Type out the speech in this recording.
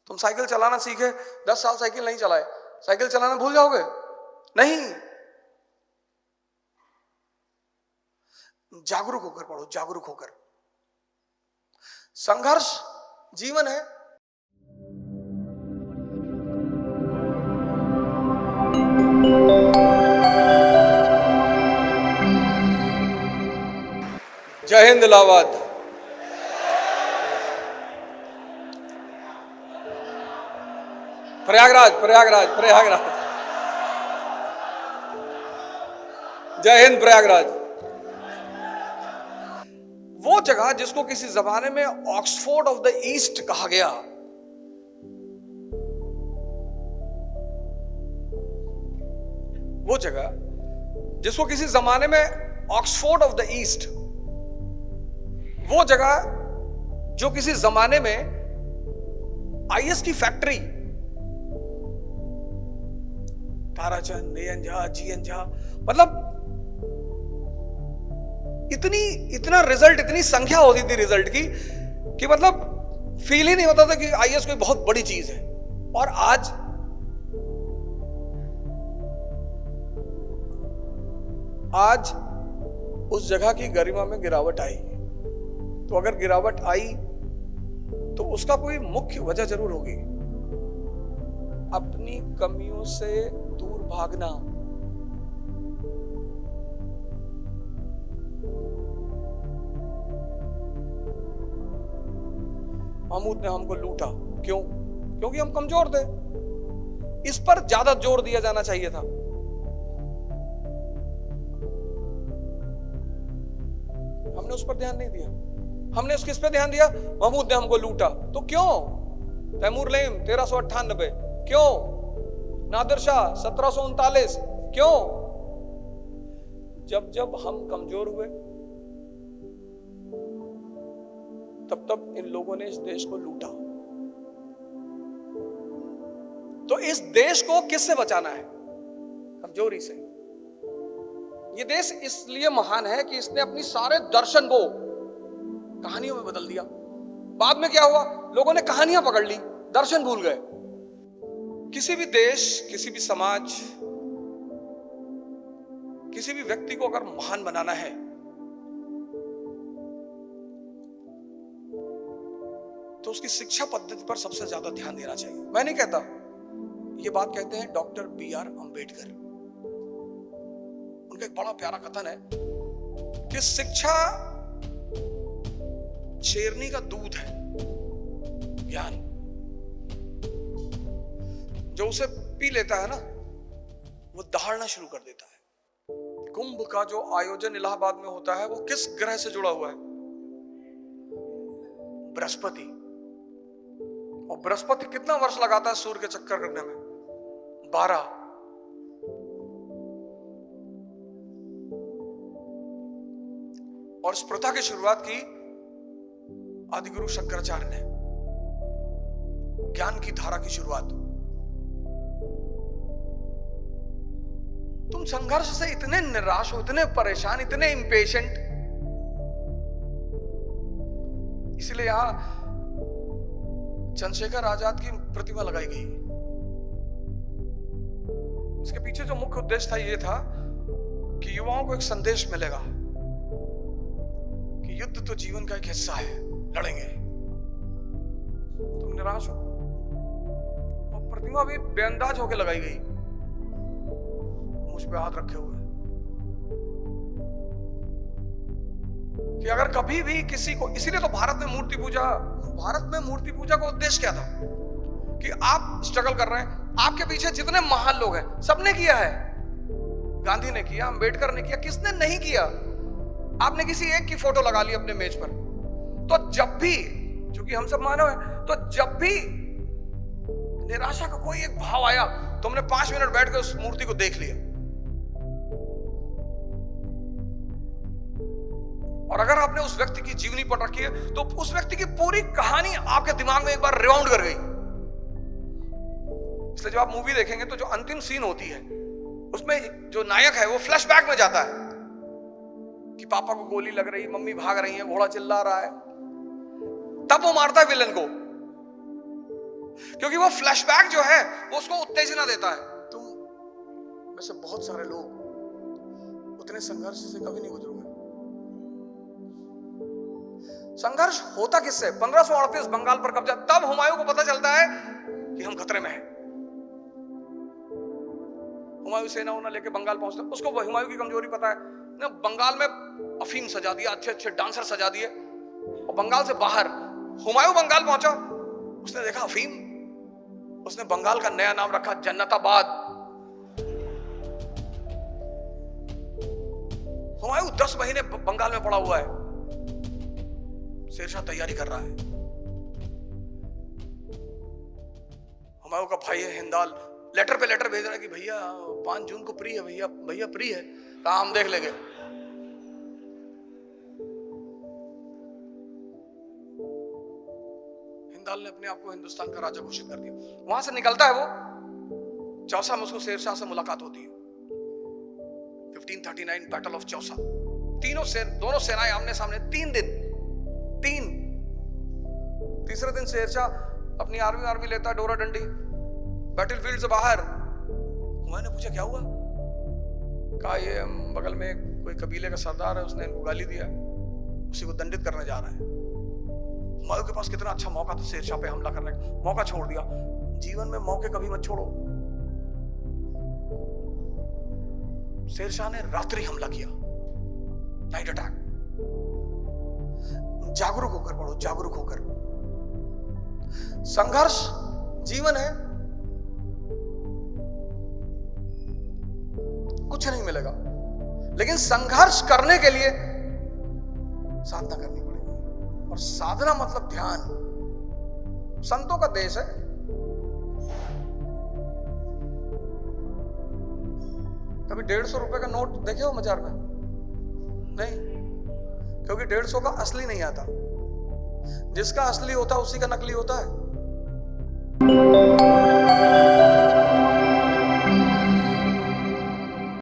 तुम साइकिल चलाना सीखे, 10 साल साइकिल नहीं चलाए, साइकिल चलाना भूल जाओगे? नहीं। जागरूक होकर पढ़ो, जागरूक होकर। संघर्ष जीवन है। जय हिंद, इलाहाबाद। प्रयागराज, प्रयागराज, प्रयागराज। जय हिंद, प्रयागराज। वो जगह जिसको किसी जमाने में ऑक्सफोर्ड ऑफ द ईस्ट कहा गया, वो जगह जिसको किसी जमाने में ऑक्सफोर्ड ऑफ द ईस्ट, वो जगह जो किसी जमाने में आईएएस की factory, Tarachand, A N Jha, G N Jha, मतलब इतना रिजल्ट, इतनी संख्या होती थी रिजल्ट की कि मतलब फील ही नहीं होता था कि आईएएस कोई बहुत बड़ी चीज है। और आज उस जगह की गरिमा में गिरावट आई। तो अगर गिरावट आई तो उसका कोई मुख्य वजह जरूर होगी, अपनी कमियों से दूर भागना। महमूद ने हमको लूटा, क्यों? क्योंकि हम कमजोर थे। इस पर ज्यादा जोर दिया जाना चाहिए था। हमने उस पर ध्यान नहीं दिया। हमने उस किस पे ध्यान दिया? महमूद ने हमको लूटा, तो क्यों? तैमूर लेम 1398, क्यों? नादिर शाह 1739, क्यों? जब हम कमजोर हुए तब इन लोगों ने इस देश को लूटा। तो इस देश को किससे बचाना है? कमजोरी से। ये देश इसलिए महान है कि इसने अपनी सारे दर्शन को कहानियों में बदल दिया। बाद में क्या हुआ? लोगों ने कहानियां पकड़ ली, दर्शन भूल गए। किसी भी देश, किसी भी समाज, किसी भी व्यक्ति को अगर महान बनाना है तो उसकी शिक्षा पद्धति पर सबसे ज्यादा ध्यान देना चाहिए। मैं नहीं कहता, ये बात कहते हैं डॉक्टर बी.आर. अंबेडकर। उनका एक बड़ा प्यारा कथन है कि शिक्षा शेरनी का दूध है, ज्ञान। जो उसे पी लेता है ना, वो दहाड़ना शुरू कर देता है। कुंभ का जो आयोजन इलाहाबाद में होता है वो किस ग्रह से जुड़ा हुआ है? बृहस्पति। और बृहस्पति कितना वर्ष लगाता है सूर्य के चक्कर करने में? 12। और इस प्रथा की शुरुआत की आदिगुरु शंकराचार्य ने, ज्ञान की धारा की शुरुआत। तुम संघर्ष से इतने निराश हो, इतने परेशान, इतने इंपेशेंट, इसलिए यहां चंद्रशेखर आजाद की प्रतिमा लगाई गई। इसके पीछे जो मुख्य उद्देश्य था, ये था कि युवाओं को एक संदेश मिलेगा कि युद्ध तो जीवन का एक हिस्सा है, लड़ेंगे। तुम निराश हो, और प्रतिमा भी बेअंदाज होकर लगाई गई, मुझ पे हाथ रखे हुए, कि अगर कभी भी किसी को, इसीलिए तो भारत में मूर्ति पूजा का उद्देश्य क्या था? कि आप स्ट्रगल कर रहे हैं, आपके पीछे जितने महान लोग हैं सबने किया है। गांधी ने किया, अंबेडकर ने किया, किसने नहीं किया? आपने किसी एक की फोटो लगा ली अपने मेज पर। तो जब भी, चूंकि हम सब मानव हैं, तो जब भी निराशा का कोई एक भाव आया, तुमने 5 मिनट बैठ कर उस मूर्ति को देख लिया। और अगर आपने उस व्यक्ति की जीवनी पढ़ रखी है तो उस व्यक्ति की पूरी कहानी आपके दिमाग में एक बार रिवाउंड कर गई। इसलिए जब आप मूवी देखेंगे तो जो अंतिम सीन होती है उसमें जो नायक है वो फ्लैशबैक में जाता है कि पापा को गोली लग रही, मम्मी भाग रही है, घोड़ा चिल्ला रहा है, तब वो मारता है विलन को। क्योंकि वो फ्लैशबैक जो है वो उसको उत्तेजना देता है। तुम में से बहुत सारे लोग उतने संघर्ष से कभी नहीं गुजरोगे। संघर्ष होता किससे? 1538 बंगाल पर कब्जा, तब हुमायूं को पता चलता है कि हम खतरे में हैं। हुमायूं सेना उन्हें लेके बंगाल पहुंचता है। उसको हुमायूं की कमजोरी पता है ना, बंगाल में अफीम सजा दिया, अच्छे अच्छे डांसर सजा दिए, और बंगाल से बाहर हुमायूं बंगाल पहुंचा, उसने देखा अफीम, उसने बंगाल का नया नाम रखा जन्नताबाद। हुमायूं 10 महीने बंगाल में पड़ा हुआ है, शेरशाह तैयारी कर रहा है। हुमायूं का भाई है हिंदाल, लेटर पे लेटर भेज रहा है कि भैया 5 जून को प्री है, भैया भैया प्री है, कहा हम देख लेंगे। हिंदाल ने अपने आप को हिंदुस्तान का राजा घोषित कर दिया। वहां से निकलता है वो, चौसा में उसको शेरशाह से मुलाकात होती है। 1539 बैटल ऑफ चौसा। दोनों सेनाएं आमने सामने। 3 दिन। तीसरे दिन शेरशाह अपनी आर्मी लेता है, डोरा डंडी, बैटलफील्ड से बाहर। मैंने पूछा क्या हुआ? कहा ये बगल में कोई कबीले का सरदार है, उसने इनको गाली दिया, उसी को दंडित करने जा रहा है। हुमायूं के पास कितना अच्छा मौका था शेरशाह पे हमला करने का, मौका छोड़ दिया। जीवन में मौके कभी मत छोड़ो। शेरशाह ने रात्रि हमला किया, नाइट अटैक। जागरूक होकर पढ़ो, जागरूक होकर। संघर्ष जीवन है, कुछ नहीं मिलेगा, लेकिन संघर्ष करने के लिए साधना करनी पड़ेगी। और साधना मतलब ध्यान। संतों का देश है। कभी 150 रुपए का नोट देखे हो बाजार में? नहीं, क्योंकि 150 का असली नहीं आता। जिसका असली होता है उसी का नकली होता है।